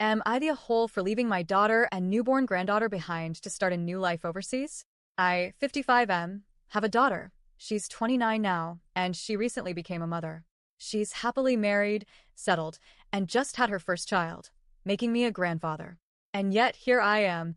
Am I the whole for leaving my daughter and newborn granddaughter behind to start a new life overseas? I, 55M, have a daughter. She's 29 now, and she recently became a mother. She's happily married, settled, and just had her first child, making me a grandfather. And yet here I am,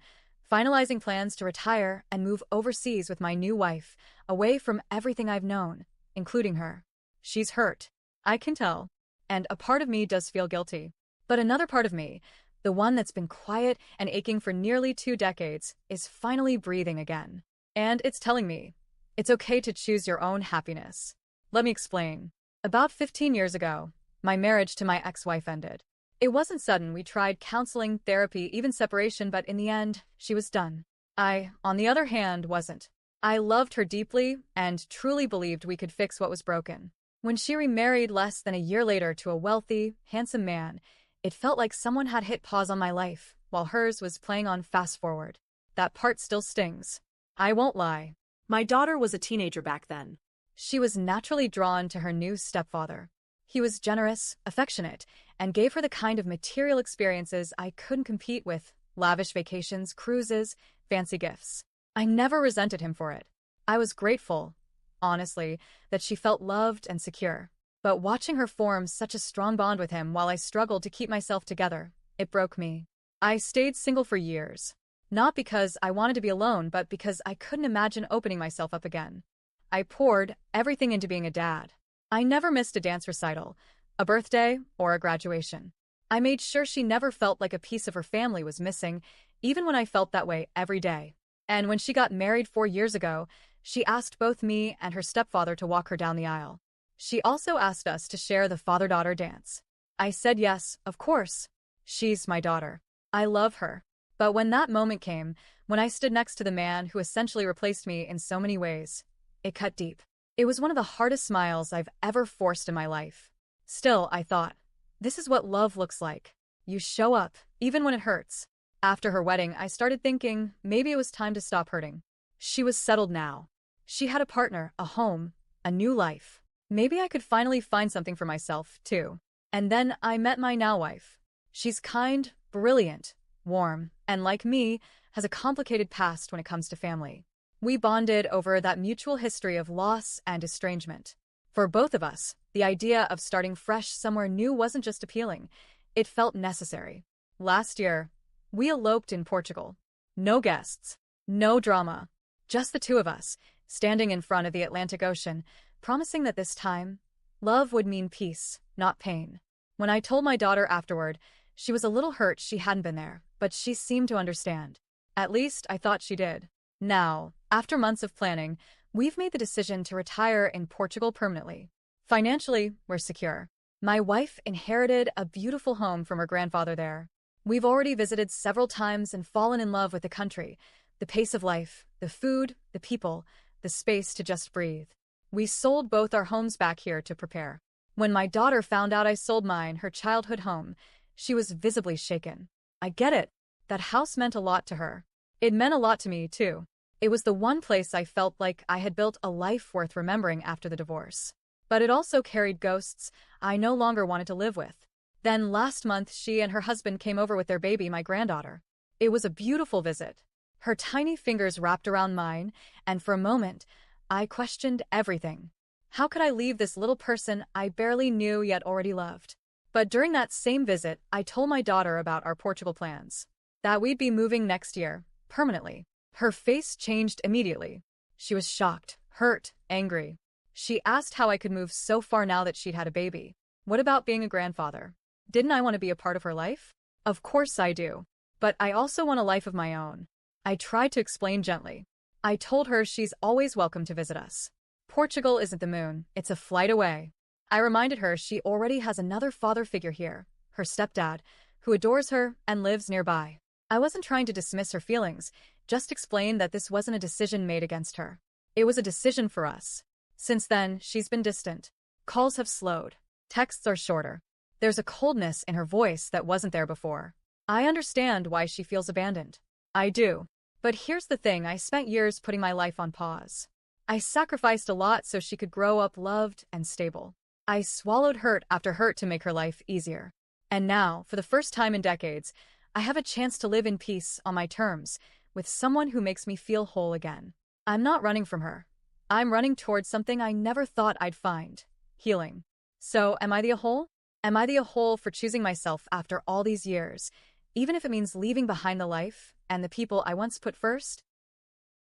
finalizing plans to retire and move overseas with my new wife, away from everything I've known, including her. She's hurt. I can tell. And a part of me does feel guilty. But another part of me, the one that's been quiet and aching for nearly 2 decades, is finally breathing again. And it's telling me, it's okay to choose your own happiness. Let me explain. About 15 years ago, my marriage to my ex-wife ended. It wasn't sudden. We tried counseling, therapy, even separation, but in the end, she was done. I, on the other hand, wasn't. I loved her deeply and truly believed we could fix what was broken. When she remarried less than a year later to a wealthy, handsome man, it felt like someone had hit pause on my life, while hers was playing on fast forward. That part still stings. I won't lie. My daughter was a teenager back then. She was naturally drawn to her new stepfather. He was generous, affectionate, and gave her the kind of material experiences I couldn't compete with: lavish vacations, cruises, fancy gifts. I never resented him for it. I was grateful, honestly, that she felt loved and secure. But watching her form such a strong bond with him while I struggled to keep myself together, it broke me. I stayed single for years. Not because I wanted to be alone, but because I couldn't imagine opening myself up again. I poured everything into being a dad. I never missed a dance recital, a birthday, or a graduation. I made sure she never felt like a piece of her family was missing, even when I felt that way every day. And when she got married 4 years ago, she asked both me and her stepfather to walk her down the aisle. She also asked us to share the father-daughter dance. I said yes, of course. She's my daughter. I love her. But when that moment came, when I stood next to the man who essentially replaced me in so many ways, it cut deep. It was one of the hardest smiles I've ever forced in my life. Still, I thought, this is what love looks like. You show up, even when it hurts. After her wedding, I started thinking maybe it was time to stop hurting. She was settled now. She had a partner, a home, a new life. Maybe I could finally find something for myself, too. And then I met my now wife. She's kind, brilliant, warm, and like me, has a complicated past when it comes to family. We bonded over that mutual history of loss and estrangement. For both of us, the idea of starting fresh somewhere new wasn't just appealing, it felt necessary. Last year, we eloped in Portugal. No guests, no drama, just the two of us, standing in front of the Atlantic Ocean, promising that this time, love would mean peace, not pain. When I told my daughter afterward, she was a little hurt she hadn't been there, but she seemed to understand. At least I thought she did. Now, after months of planning, we've made the decision to retire in Portugal permanently. Financially, we're secure. My wife inherited a beautiful home from her grandfather there. We've already visited several times and fallen in love with the country, the pace of life, the food, the people, the space to just breathe. We sold both our homes back here to prepare. When my daughter found out I sold mine, her childhood home, she was visibly shaken. I get it. That house meant a lot to her. It meant a lot to me, too. It was the one place I felt like I had built a life worth remembering after the divorce. But it also carried ghosts I no longer wanted to live with. Then last month, she and her husband came over with their baby, my granddaughter. It was a beautiful visit. Her tiny fingers wrapped around mine, and for a moment, I questioned everything. How could I leave this little person I barely knew yet already loved? But during that same visit, I told my daughter about our Portugal plans. That we'd be moving next year, permanently. Her face changed immediately. She was shocked, hurt, angry. She asked how I could move so far now that she'd had a baby. What about being a grandfather? Didn't I want to be a part of her life? Of course I do. But I also want a life of my own. I tried to explain gently. I told her she's always welcome to visit us. Portugal isn't the moon, it's a flight away. I reminded her she already has another father figure here, her stepdad, who adores her and lives nearby. I wasn't trying to dismiss her feelings, just explain that this wasn't a decision made against her. It was a decision for us. Since then, she's been distant. Calls have slowed. Texts are shorter. There's a coldness in her voice that wasn't there before. I understand why she feels abandoned. I do. But here's the thing, I spent years putting my life on pause. I sacrificed a lot so she could grow up loved and stable. I swallowed hurt after hurt to make her life easier. And now, for the first time in decades, I have a chance to live in peace on my terms with someone who makes me feel whole again. I'm not running from her. I'm running towards something I never thought I'd find: healing. So, am I the whole? Am I the whole for choosing myself after all these years, even if it means leaving behind the life and the people I once put first?